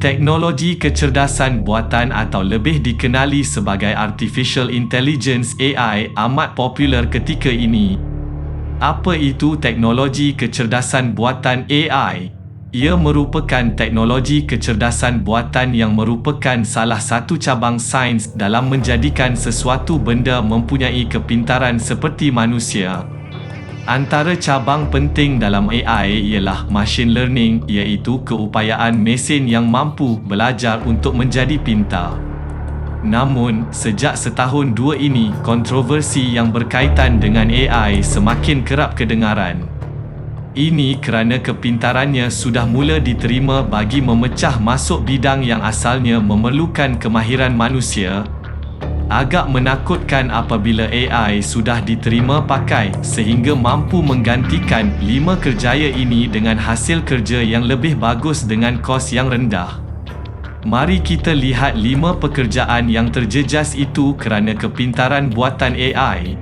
Teknologi kecerdasan buatan atau lebih dikenali sebagai Artificial Intelligence (AI) amat popular ketika ini. Apa itu teknologi kecerdasan buatan AI? Ia merupakan teknologi kecerdasan buatan yang merupakan salah satu cabang sains dalam menjadikan sesuatu benda mempunyai kepintaran seperti manusia. Antara cabang penting dalam AI ialah machine learning, iaitu keupayaan mesin yang mampu belajar untuk menjadi pintar. Namun, sejak setahun dua ini, kontroversi yang berkaitan dengan AI semakin kerap kedengaran. Ini kerana kepintarannya sudah mula diterima bagi memecah masuk bidang yang asalnya memerlukan kemahiran manusia. Agak menakutkan apabila AI sudah diterima pakai sehingga mampu menggantikan 5 kerjaya ini dengan hasil kerja yang lebih bagus dengan kos yang rendah. Mari kita lihat 5 pekerjaan yang terjejas itu kerana kepintaran buatan AI.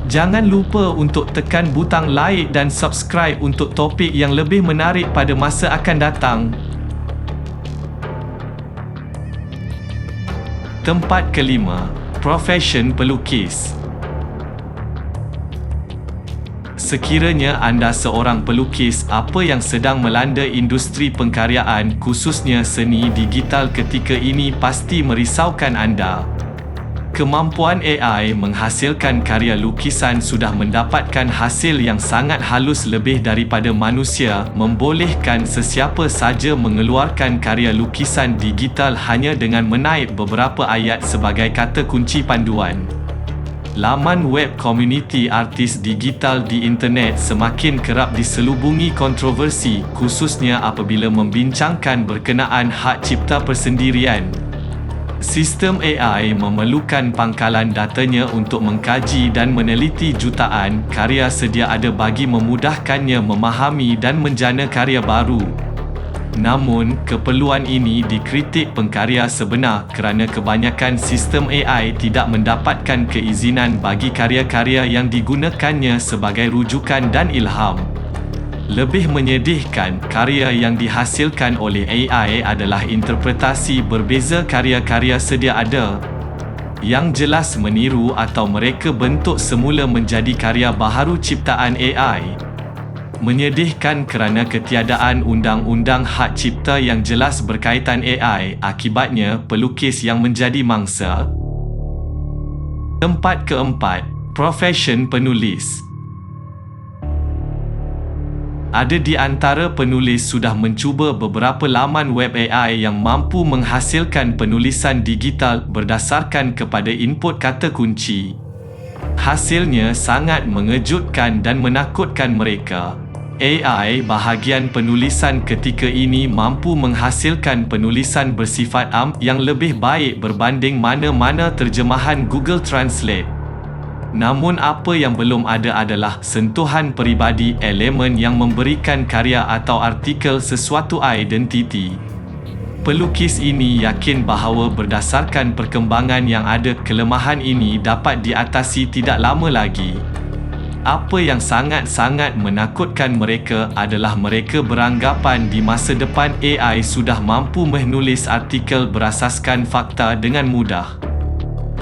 Jangan lupa untuk tekan butang like dan subscribe untuk topik yang lebih menarik pada masa akan datang. Tempat kelima, profession pelukis. Sekiranya anda seorang pelukis, apa yang sedang melanda industri pengkaryaan, khususnya seni digital ketika ini pasti merisaukan anda. Kemampuan AI menghasilkan karya lukisan sudah mendapatkan hasil yang sangat halus lebih daripada manusia, membolehkan sesiapa saja mengeluarkan karya lukisan digital hanya dengan menaip beberapa ayat sebagai kata kunci panduan. Laman web komuniti artis digital di internet semakin kerap diselubungi kontroversi, khususnya apabila membincangkan berkenaan hak cipta persendirian. Sistem AI memerlukan pangkalan datanya untuk mengkaji dan meneliti jutaan karya sedia ada bagi memudahkannya memahami dan menjana karya baru. Namun, keperluan ini dikritik pengkarya sebenar kerana kebanyakan sistem AI tidak mendapatkan keizinan bagi karya-karya yang digunakannya sebagai rujukan dan ilham. Lebih menyedihkan, karya yang dihasilkan oleh AI adalah interpretasi berbeza karya-karya sedia ada, yang jelas meniru atau mereka bentuk semula menjadi karya baharu ciptaan AI. Menyedihkan kerana ketiadaan undang-undang hak cipta yang jelas berkaitan AI, akibatnya pelukis yang menjadi mangsa. Tempat keempat, profession penulis. Ada di antara penulis sudah mencuba beberapa laman web AI yang mampu menghasilkan penulisan digital berdasarkan kepada input kata kunci. Hasilnya sangat mengejutkan dan menakutkan mereka. AI bahagian penulisan ketika ini mampu menghasilkan penulisan bersifat am yang lebih baik berbanding mana-mana terjemahan Google Translate. Namun apa yang belum ada adalah sentuhan peribadi, elemen yang memberikan karya atau artikel sesuatu identiti. Pelukis ini yakin bahawa berdasarkan perkembangan yang ada, kelemahan ini dapat diatasi tidak lama lagi. Apa yang sangat-sangat menakutkan mereka adalah mereka beranggapan di masa depan AI sudah mampu menulis artikel berasaskan fakta dengan mudah.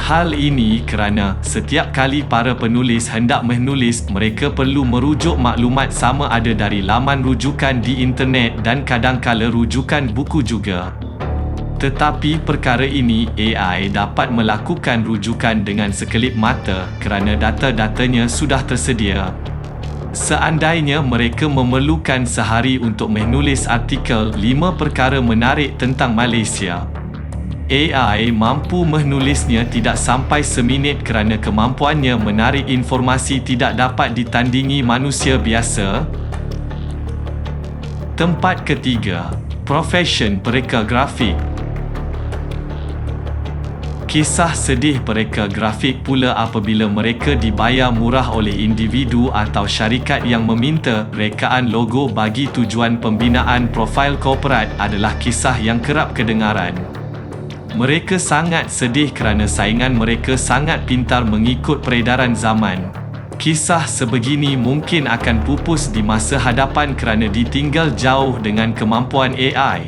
Hal ini kerana setiap kali para penulis hendak menulis, mereka perlu merujuk maklumat sama ada dari laman rujukan di internet dan kadangkala rujukan buku juga. Tetapi perkara ini, AI dapat melakukan rujukan dengan sekelip mata kerana data-datanya sudah tersedia. Seandainya mereka memerlukan sehari untuk menulis artikel 5 perkara menarik tentang Malaysia, AI mampu menulisnya tidak sampai seminit kerana kemampuannya menarik informasi tidak dapat ditandingi manusia biasa. Tempat ketiga, profession pereka grafik. Kisah sedih pereka grafik pula apabila mereka dibayar murah oleh individu atau syarikat yang meminta rekaan logo bagi tujuan pembinaan profil korporat adalah kisah yang kerap kedengaran. Mereka sangat sedih kerana saingan mereka sangat pintar mengikut peredaran zaman. Kisah sebegini mungkin akan pupus di masa hadapan kerana ditinggal jauh dengan kemampuan AI.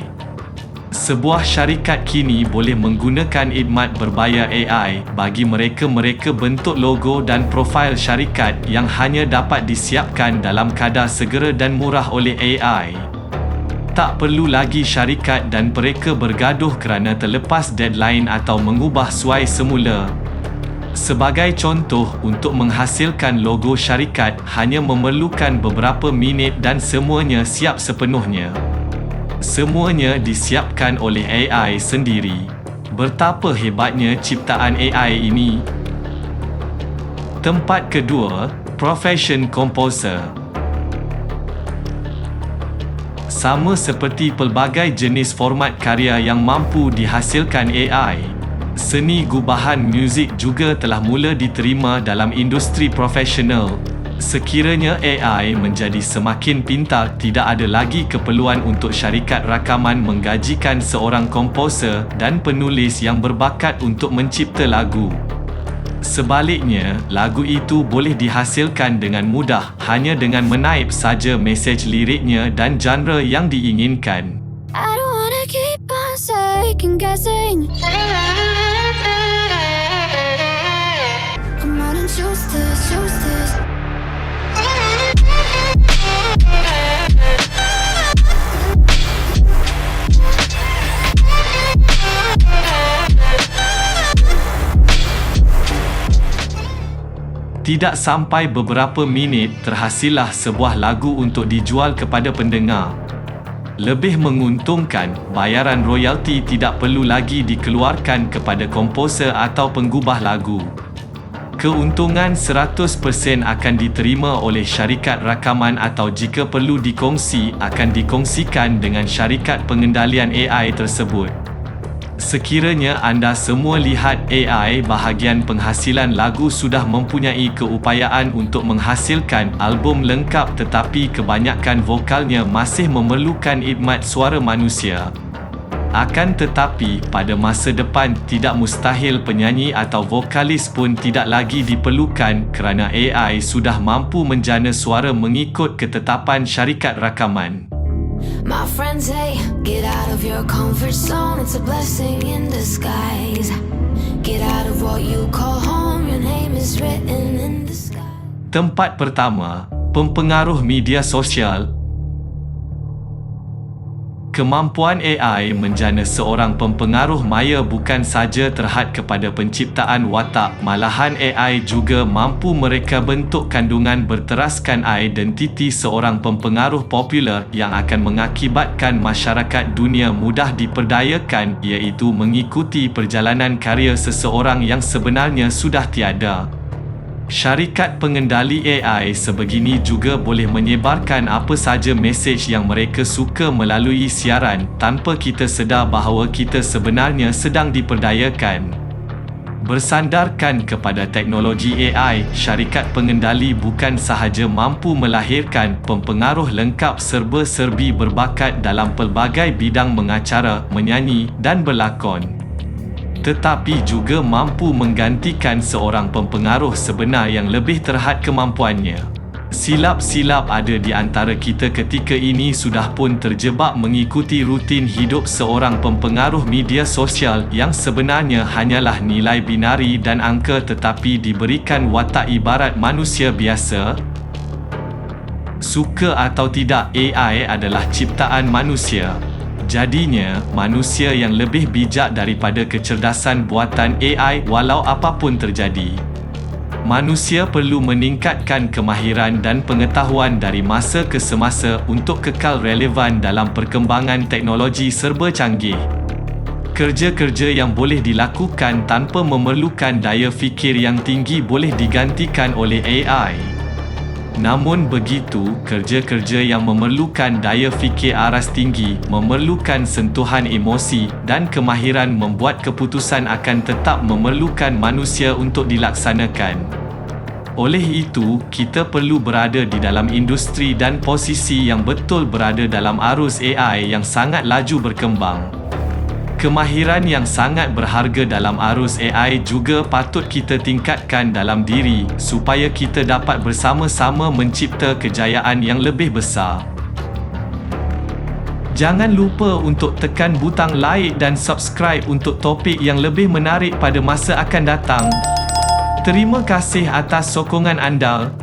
Sebuah syarikat kini boleh menggunakan khidmat berbayar AI bagi mereka bentuk logo dan profil syarikat yang hanya dapat disiapkan dalam kadar segera dan murah oleh AI. Tak perlu lagi syarikat dan mereka bergaduh kerana terlepas deadline atau mengubah suai semula. Sebagai contoh, untuk menghasilkan logo syarikat hanya memerlukan beberapa minit dan semuanya siap sepenuhnya. Semuanya disiapkan oleh AI sendiri. Betapa hebatnya ciptaan AI ini. Tempat kedua, Profession Composer. Sama seperti pelbagai jenis format karya yang mampu dihasilkan AI, seni gubahan muzik juga telah mula diterima dalam industri profesional. Sekiranya AI menjadi semakin pintar, tidak ada lagi keperluan untuk syarikat rakaman menggajikan seorang komposer dan penulis yang berbakat untuk mencipta lagu. Sebaliknya, lagu itu boleh dihasilkan dengan mudah hanya dengan menaip saja mesej liriknya dan genre yang diinginkan. I don't wanna keep on second guessing. Come on and choose this. Tidak sampai beberapa minit, terhasillah sebuah lagu untuk dijual kepada pendengar. Lebih menguntungkan, bayaran royalti tidak perlu lagi dikeluarkan kepada komposer atau penggubah lagu. Keuntungan 100% akan diterima oleh syarikat rakaman atau jika perlu dikongsi, akan dikongsikan dengan syarikat pengendalian AI tersebut. Sekiranya anda semua lihat AI bahagian penghasilan lagu sudah mempunyai keupayaan untuk menghasilkan album lengkap, tetapi kebanyakan vokalnya masih memerlukan khidmat suara manusia. Akan tetapi, pada masa depan tidak mustahil penyanyi atau vokalis pun tidak lagi diperlukan kerana AI sudah mampu menjana suara mengikut ketetapan syarikat rakaman. My friends say, get out of your comfort zone. It's a blessing in disguise. Get out of what you call home. Your name is written in the sky. Tempat pertama, pempengaruh media sosial. Kemampuan AI menjana seorang pempengaruh maya bukan saja terhad kepada penciptaan watak, malahan AI juga mampu mereka bentuk kandungan berteraskan identiti seorang pempengaruh popular yang akan mengakibatkan masyarakat dunia mudah diperdayakan, iaitu mengikuti perjalanan karya seseorang yang sebenarnya sudah tiada. Syarikat pengendali AI sebegini juga boleh menyebarkan apa saja mesej yang mereka suka melalui siaran tanpa kita sedar bahawa kita sebenarnya sedang diperdayakan. Bersandarkan kepada teknologi AI, syarikat pengendali bukan sahaja mampu melahirkan pempengaruh lengkap serba-serbi berbakat dalam pelbagai bidang mengacara, menyanyi dan berlakon, tetapi juga mampu menggantikan seorang pempengaruh sebenar yang lebih terhad kemampuannya. Silap-silap ada di antara kita ketika ini sudah pun terjebak mengikuti rutin hidup seorang pempengaruh media sosial yang sebenarnya hanyalah nilai binari dan angka tetapi diberikan watak ibarat manusia biasa. Suka atau tidak, AI adalah ciptaan manusia. Jadinya, manusia yang lebih bijak daripada kecerdasan buatan AI walau apapun terjadi. Manusia perlu meningkatkan kemahiran dan pengetahuan dari masa ke semasa untuk kekal relevan dalam perkembangan teknologi serba canggih. Kerja-kerja yang boleh dilakukan tanpa memerlukan daya fikir yang tinggi boleh digantikan oleh AI. Namun begitu, kerja-kerja yang memerlukan daya fikir aras tinggi, memerlukan sentuhan emosi dan kemahiran membuat keputusan akan tetap memerlukan manusia untuk dilaksanakan. Oleh itu, kita perlu berada di dalam industri dan posisi yang betul berada dalam arus AI yang sangat laju berkembang. Kemahiran yang sangat berharga dalam arus AI juga patut kita tingkatkan dalam diri supaya kita dapat bersama-sama mencipta kejayaan yang lebih besar. Jangan lupa untuk tekan butang like dan subscribe untuk topik yang lebih menarik pada masa akan datang. Terima kasih atas sokongan anda.